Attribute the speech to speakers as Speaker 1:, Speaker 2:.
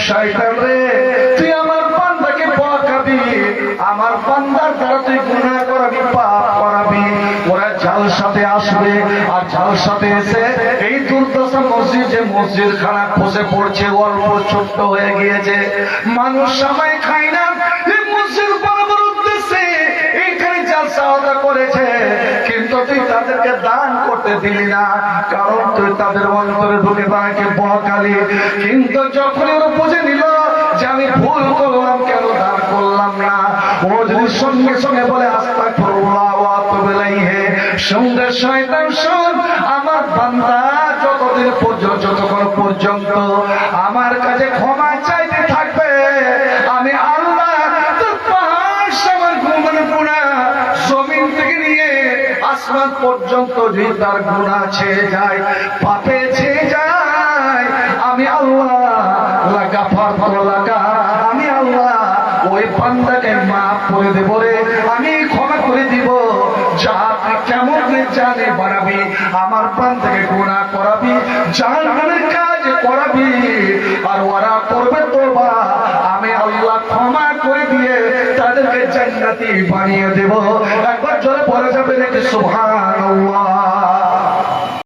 Speaker 1: শয়তান রে তুই আমার বান্দাকে বকাবি, আমার বান্দার দ্বারা তুই গুনাহ করাবি, পাপ করাবি। ওরা জালসাতে আসবে আর জালসাতে এসে এই দুর্দশা মসজিদ, যে মসজিদ খানা খসে পড়ছে, অল্প ছোট্ট হয়ে গিয়েছে, মানুষ সময় খায় না, এই মসজিদ বানাবার উদ্দেশ্যে এইখানে জালসা আদা করেছে, কিন্তু তুই তাদেরকে দান করতে দিলি না, কারণ তুই তাদের অন্তরে ঢুকে তাকে বকালি। কিন্তু যখন ওরা বুঝে নিল যে আমি ভুল করলাম, কেন দান করলাম না, ও যদি সঙ্গে সঙ্গে বলে আস্তাগফিরুল্লাহ ওয়া আতুবু ইলাইহি, সঙ্গে শয়তান শোন, আমার বান্দা যতদিন পর্যন্ত, যতক্ষণ পর্যন্ত আমার কাছে ক্ষমা চাইতে থাকবে, আমি আল্লাহ তোর পাহাড় সমান গুনাহ জমিন থেকে নিয়ে আসমান পর্যন্ত যদি তার গুনাহ ছেয়ে যায়, পাপে ছেয়ে যায়, আমি আল্লাহ আমি আল্লাহ ওই বান্দাকে মাফ করে দেব রে, আমি ক্ষমা করে দিব। যা কেমন জানে বানাবি, আমার বান্দাকে গুনাহ করাবি, জাহান্নামের কাজ করাবি, আর ওরা করবে তওবা, আমি আল্লাহ ক্ষমা করে দিয়ে তাদেরকে জান্নাতি বানিয়ে দেব। একবার জোরে বলে যাবে নাকি সুবহানাল্লাহ।